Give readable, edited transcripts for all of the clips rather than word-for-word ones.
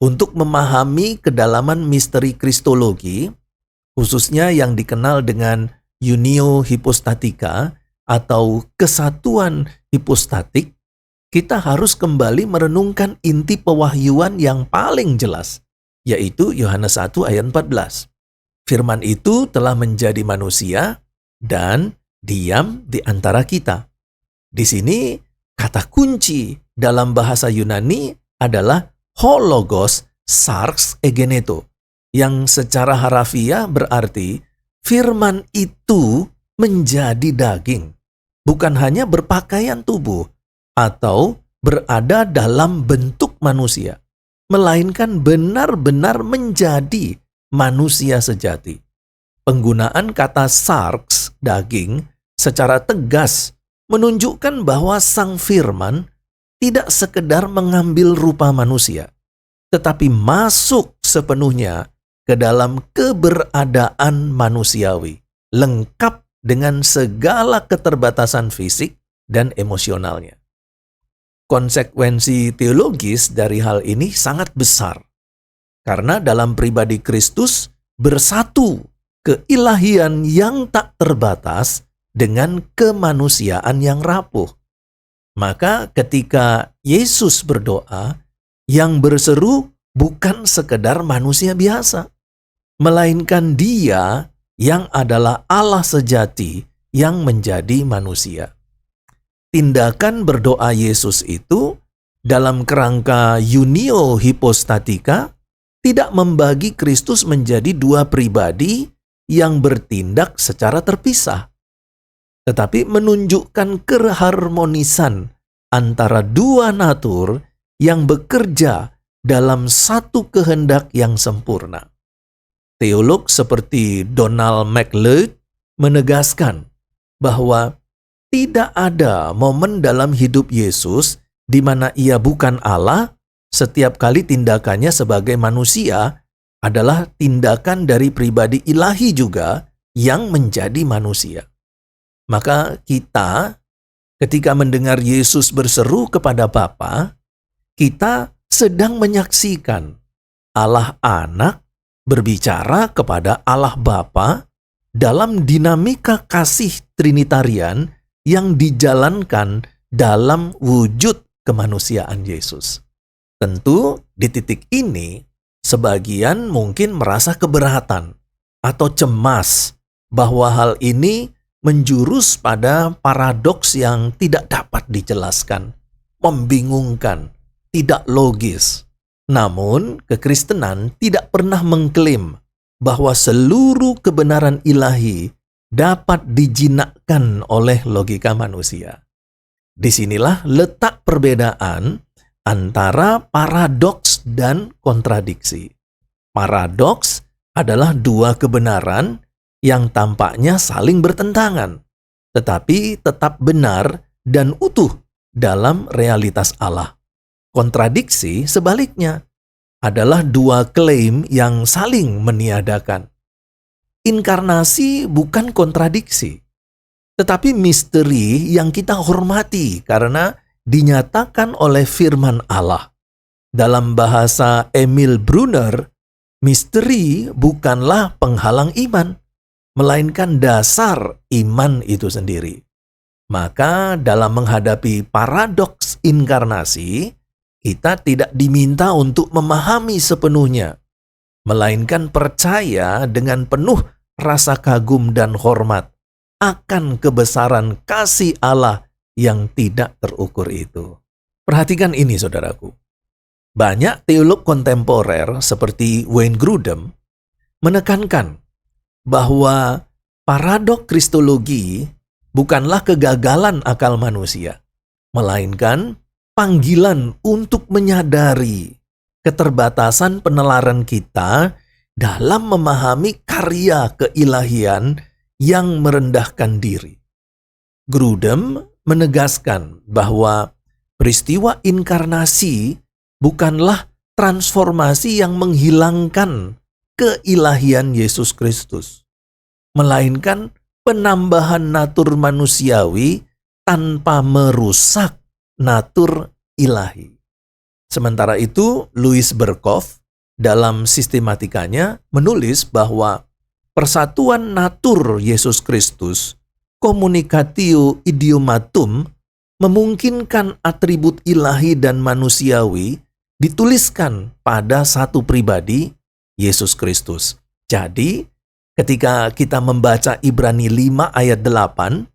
Untuk memahami kedalaman misteri kristologi, khususnya yang dikenal dengan unio hypostatica atau kesatuan hipostatik, kita harus kembali merenungkan inti pewahyuan yang paling jelas, yaitu Yohanes 1 ayat 14. Firman itu telah menjadi manusia dan diam di antara kita. Di sini kata kunci dalam bahasa Yunani adalah hologos sarx egeneto, yang secara harafiah berarti firman itu menjadi daging, bukan hanya berpakaian tubuh atau berada dalam bentuk manusia, melainkan benar-benar menjadi manusia sejati. Penggunaan kata sarx, daging, secara tegas menunjukkan bahwa sang firman tidak sekedar mengambil rupa manusia, tetapi masuk sepenuhnya ke dalam keberadaan manusiawi, lengkap dengan segala keterbatasan fisik dan emosionalnya. Konsekuensi teologis dari hal ini sangat besar, karena dalam pribadi Kristus bersatu keilahian yang tak terbatas dengan kemanusiaan yang rapuh. Maka ketika Yesus berdoa, yang berseru bukan sekedar manusia biasa, melainkan Dia yang adalah Allah sejati yang menjadi manusia. Tindakan berdoa Yesus itu dalam kerangka unio hypostatica tidak membagi Kristus menjadi dua pribadi yang bertindak secara terpisah, tetapi menunjukkan keharmonisan antara dua natur yang bekerja dalam satu kehendak yang sempurna. Teolog seperti Donald MacLeod menegaskan bahwa tidak ada momen dalam hidup Yesus di mana Ia bukan Allah. Setiap kali tindakannya sebagai manusia adalah tindakan dari pribadi ilahi juga yang menjadi manusia. Maka kita, ketika mendengar Yesus berseru kepada Bapa, kita sedang menyaksikan Allah Anak berbicara kepada Allah Bapa dalam dinamika kasih Trinitarian yang dijalankan dalam wujud kemanusiaan Yesus. Tentu di titik ini, sebagian mungkin merasa keberatan atau cemas bahwa hal ini menjurus pada paradoks yang tidak dapat dijelaskan, membingungkan, tidak logis. Namun, kekristenan tidak pernah mengklaim bahwa seluruh kebenaran ilahi dapat dijinakkan oleh logika manusia. Disinilah letak perbedaan antara paradoks dan kontradiksi. Paradoks adalah dua kebenaran yang tampaknya saling bertentangan, tetapi tetap benar dan utuh dalam realitas Allah. Kontradiksi sebaliknya adalah dua klaim yang saling meniadakan. Inkarnasi bukan kontradiksi, tetapi misteri yang kita hormati karena dinyatakan oleh firman Allah. Dalam bahasa Emil Brunner, misteri bukanlah penghalang iman, melainkan dasar iman itu sendiri. Maka dalam menghadapi paradoks inkarnasi, kita tidak diminta untuk memahami sepenuhnya, melainkan percaya dengan penuh rasa kagum dan hormat akan kebesaran kasih Allah yang tidak terukur itu. Perhatikan ini, saudaraku. Banyak teolog kontemporer seperti Wayne Grudem menekankan bahwa paradok kristologi bukanlah kegagalan akal manusia, melainkan panggilan untuk menyadari keterbatasan penelaran kita dalam memahami karya keilahian yang merendahkan diri. Grudem menegaskan bahwa peristiwa inkarnasi bukanlah transformasi yang menghilangkan keilahian Yesus Kristus, melainkan penambahan natur manusiawi tanpa merusak natur ilahi. Sementara itu, Louis Berkhof dalam sistematikanya menulis bahwa persatuan natur Yesus Kristus, communicatio idiomatum, memungkinkan atribut ilahi dan manusiawi dituliskan pada satu pribadi, Yesus Kristus. Jadi, ketika kita membaca Ibrani 5 ayat 8,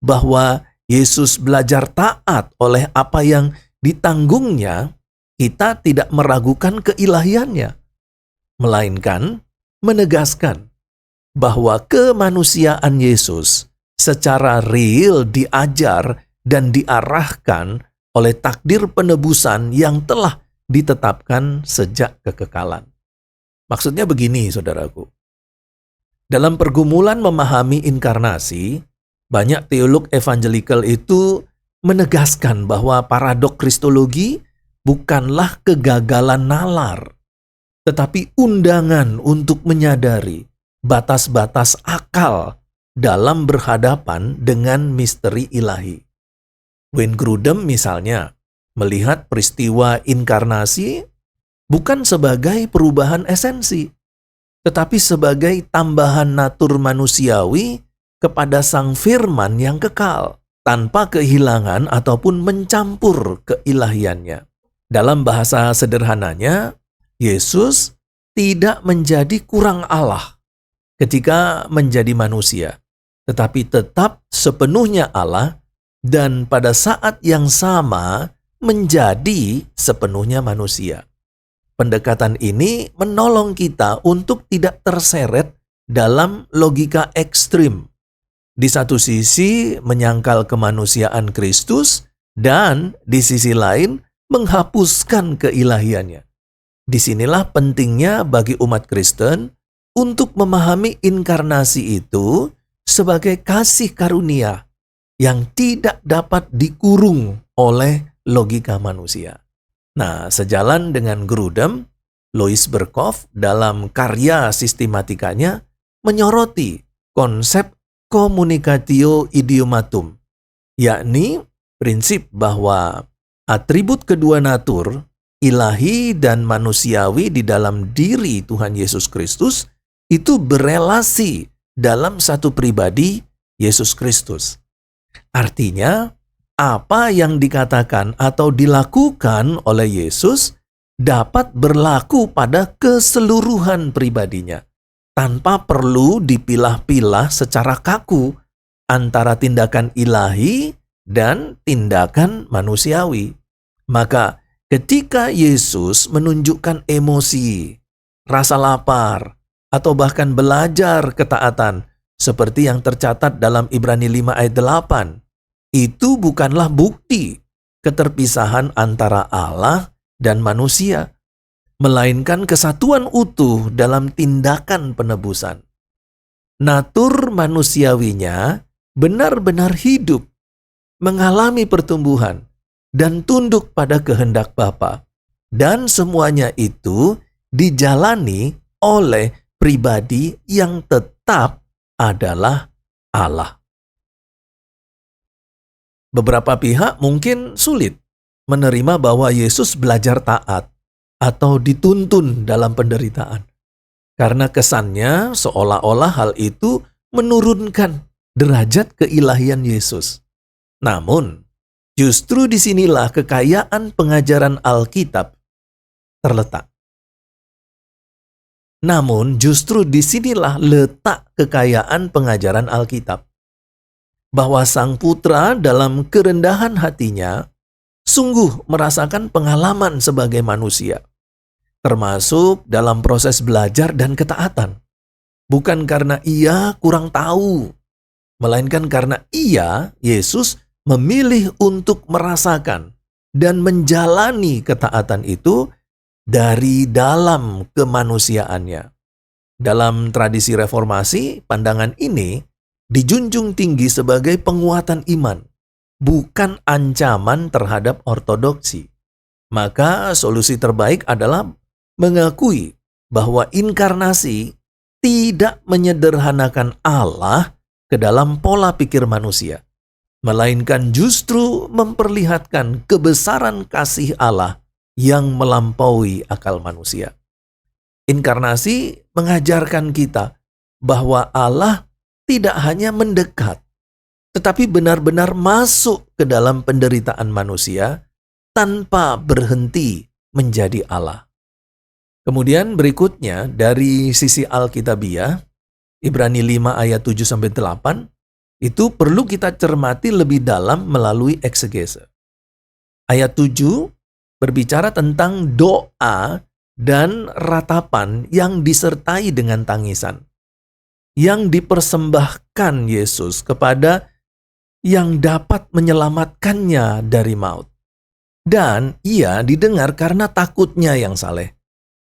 bahwa Yesus belajar taat oleh apa yang ditanggungnya, kita tidak meragukan keilahiannya, melainkan menegaskan bahwa kemanusiaan Yesus secara real diajar dan diarahkan oleh takdir penebusan yang telah ditetapkan sejak kekekalan. Maksudnya begini, saudaraku. Dalam pergumulan memahami inkarnasi, banyak teolog evangelikal itu menegaskan bahwa paradok kristologi bukanlah kegagalan nalar, tetapi undangan untuk menyadari batas-batas akal dalam berhadapan dengan misteri ilahi. Wayne Grudem misalnya melihat peristiwa inkarnasi bukan sebagai perubahan esensi, tetapi sebagai tambahan natur manusiawi kepada Sang Firman yang kekal, tanpa kehilangan ataupun mencampur keilahiannya. Dalam bahasa sederhananya, Yesus tidak menjadi kurang Allah ketika menjadi manusia, tetapi tetap sepenuhnya Allah dan pada saat yang sama menjadi sepenuhnya manusia. Pendekatan ini menolong kita untuk tidak terseret dalam logika ekstrim. Di satu sisi menyangkal kemanusiaan Kristus dan di sisi lain menghapuskan keilahiannya. Disinilah pentingnya bagi umat Kristen untuk memahami inkarnasi itu sebagai kasih karunia yang tidak dapat dikurung oleh logika manusia. Nah, sejalan dengan Grudem, Louis Berkhof dalam karya sistematikanya menyoroti konsep communicatio idiomatum, yakni prinsip bahwa atribut kedua natur, ilahi dan manusiawi di dalam diri Tuhan Yesus Kristus itu berelasi dalam satu pribadi, Yesus Kristus. Artinya, apa yang dikatakan atau dilakukan oleh Yesus dapat berlaku pada keseluruhan pribadinya, tanpa perlu dipilah-pilah secara kaku antara tindakan ilahi dan tindakan manusiawi. Maka ketika Yesus menunjukkan emosi, rasa lapar, atau bahkan belajar ketaatan seperti yang tercatat dalam Ibrani 5 ayat 8, itu bukanlah bukti keterpisahan antara Allah dan manusia, melainkan kesatuan utuh dalam tindakan penebusan. Natur manusiawinya benar-benar hidup, mengalami pertumbuhan, dan tunduk pada kehendak Bapa. Dan semuanya itu dijalani oleh pribadi yang tetap adalah Allah. Beberapa pihak mungkin sulit menerima bahwa Yesus belajar taat atau dituntun dalam penderitaan, karena kesannya seolah-olah hal itu menurunkan derajat keilahian Yesus. Namun, justru disinilah kekayaan pengajaran Alkitab terletak. Namun, justru disinilah letak kekayaan pengajaran Alkitab. Bahwa Sang Putra dalam kerendahan hatinya sungguh merasakan pengalaman sebagai manusia, termasuk dalam proses belajar dan ketaatan. Bukan karena ia kurang tahu, melainkan karena ia, Yesus, memilih untuk merasakan dan menjalani ketaatan itu dari dalam kemanusiaannya. Dalam tradisi reformasi, pandangan ini dijunjung tinggi sebagai penguatan iman, bukan ancaman terhadap ortodoksi. Maka solusi terbaik adalah mengakui bahwa inkarnasi tidak menyederhanakan Allah ke dalam pola pikir manusia, melainkan justru memperlihatkan kebesaran kasih Allah yang melampaui akal manusia. Inkarnasi mengajarkan kita bahwa Allah tidak hanya mendekat, tetapi benar-benar masuk ke dalam penderitaan manusia tanpa berhenti menjadi Allah. Kemudian berikutnya dari sisi Alkitabiah, Ibrani 5 ayat 7-8, itu perlu kita cermati lebih dalam melalui eksegese. Ayat 7 berbicara tentang doa dan ratapan yang disertai dengan tangisan, yang dipersembahkan Yesus kepada yang dapat menyelamatkannya dari maut. Dan ia didengar karena takutnya yang saleh.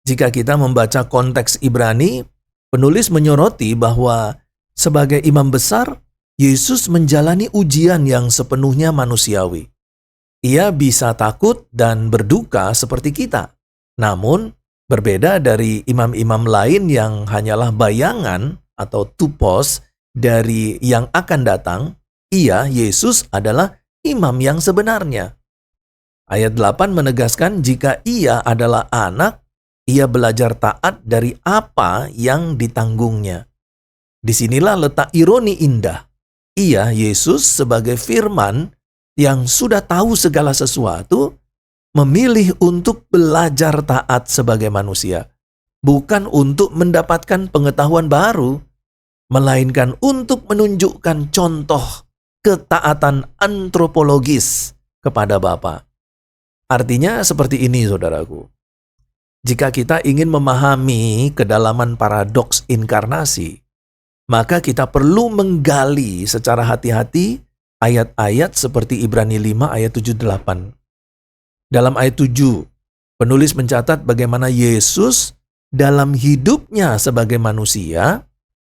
Jika kita membaca konteks Ibrani, penulis menyoroti bahwa sebagai imam besar, Yesus menjalani ujian yang sepenuhnya manusiawi. Ia bisa takut dan berduka seperti kita. Namun, berbeda dari imam-imam lain yang hanyalah bayangan atau tupos dari yang akan datang, ia, Yesus, adalah imam yang sebenarnya. Ayat 8 menegaskan jika ia adalah anak, ia belajar taat dari apa yang ditanggungnya. Disinilah letak ironi indah. Ia, Yesus, sebagai firman yang sudah tahu segala sesuatu, memilih untuk belajar taat sebagai manusia, bukan untuk mendapatkan pengetahuan baru, melainkan untuk menunjukkan contoh ketaatan antropologis kepada Bapa. Artinya seperti ini, saudaraku. Jika kita ingin memahami kedalaman paradoks inkarnasi, maka kita perlu menggali secara hati-hati ayat-ayat seperti Ibrani 5 ayat 7-8. Dalam ayat 7, penulis mencatat bagaimana Yesus dalam hidupnya sebagai manusia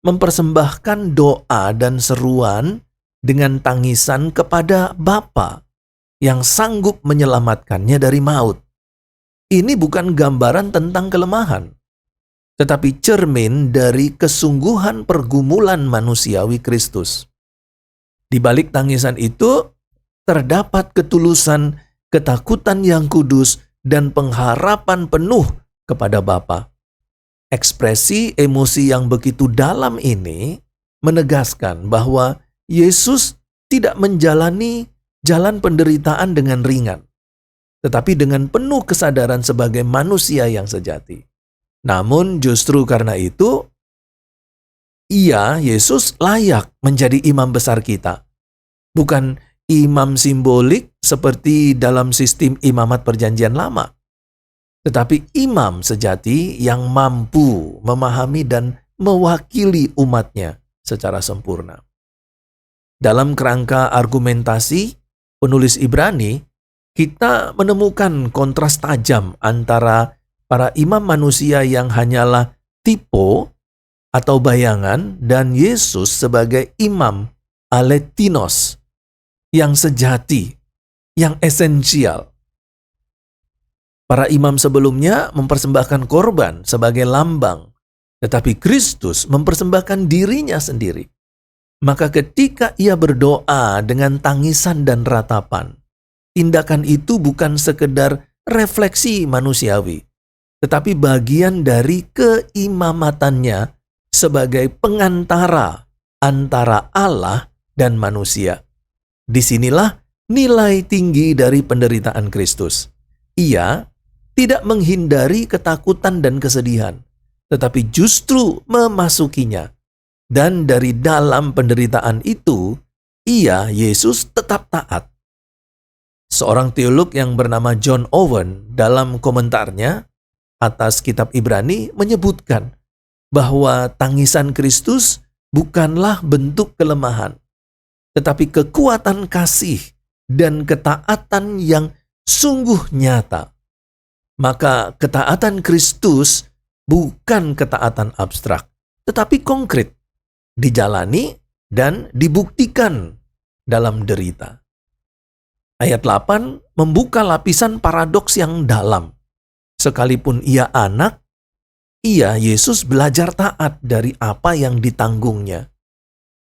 mempersembahkan doa dan seruan dengan tangisan kepada Bapa yang sanggup menyelamatkannya dari maut. Ini bukan gambaran tentang kelemahan, tetapi cermin dari kesungguhan pergumulan manusiawi Kristus. Di balik tangisan itu terdapat ketulusan, ketakutan yang kudus, dan pengharapan penuh kepada Bapa. Ekspresi emosi yang begitu dalam ini menegaskan bahwa Yesus tidak menjalani jalan penderitaan dengan ringan, tetapi dengan penuh kesadaran sebagai manusia yang sejati. Namun justru karena itu, ia, Yesus, layak menjadi imam besar kita. Bukan imam simbolik seperti dalam sistem imamat perjanjian lama, tetapi imam sejati yang mampu memahami dan mewakili umatnya secara sempurna. Dalam kerangka argumentasi, penulis Ibrani, kita menemukan kontras tajam antara para imam manusia yang hanyalah tipe atau bayangan dan Yesus sebagai imam aletinos yang sejati, yang esensial. Para imam sebelumnya mempersembahkan korban sebagai lambang, tetapi Kristus mempersembahkan dirinya sendiri. Maka ketika ia berdoa dengan tangisan dan ratapan, tindakan itu bukan sekedar refleksi manusiawi, tetapi bagian dari keimamatannya sebagai pengantara antara Allah dan manusia. Disinilah nilai tinggi dari penderitaan Kristus. Ia tidak menghindari ketakutan dan kesedihan, tetapi justru memasukinya. Dan dari dalam penderitaan itu, ia, Yesus, tetap taat. Seorang teolog yang bernama John Owen dalam komentarnya atas kitab Ibrani menyebutkan bahwa tangisan Kristus bukanlah bentuk kelemahan, tetapi kekuatan kasih dan ketaatan yang sungguh nyata. Maka ketaatan Kristus bukan ketaatan abstrak, tetapi konkret, dijalani dan dibuktikan dalam derita. Ayat 8 membuka lapisan paradoks yang dalam. Sekalipun ia anak, ia, Yesus, belajar taat dari apa yang ditanggungnya.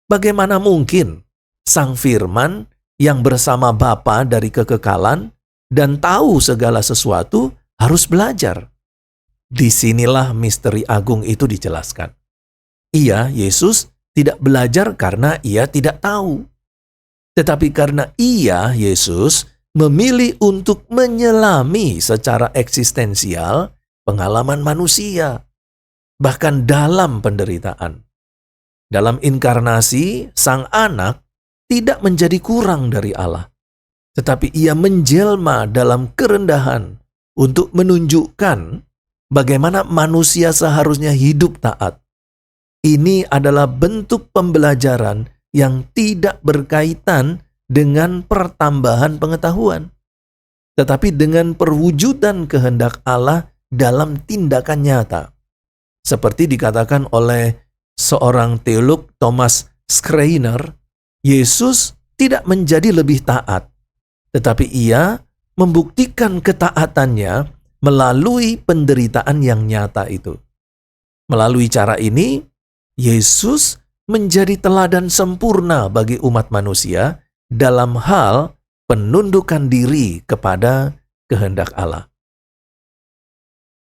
Bagaimana mungkin Sang Firman yang bersama Bapa dari kekekalan dan tahu segala sesuatu harus belajar. Disinilah misteri agung itu dijelaskan. Ia, Yesus, tidak belajar karena ia tidak tahu. Tetapi karena ia, Yesus, memilih untuk menyelami secara eksistensial pengalaman manusia, bahkan dalam penderitaan. Dalam inkarnasi, Sang Anak tidak menjadi kurang dari Allah, tetapi ia menjelma dalam kerendahan untuk menunjukkan bagaimana manusia seharusnya hidup taat. Ini adalah bentuk pembelajaran yang tidak berkaitan dengan pertambahan pengetahuan, tetapi dengan perwujudan kehendak Allah dalam tindakan nyata. Seperti dikatakan oleh seorang teolog Thomas Schreiner, Yesus tidak menjadi lebih taat, tetapi ia membuktikan ketaatannya melalui penderitaan yang nyata itu. Melalui cara ini, Yesus menjadi teladan sempurna bagi umat manusia dalam hal penundukan diri kepada kehendak Allah.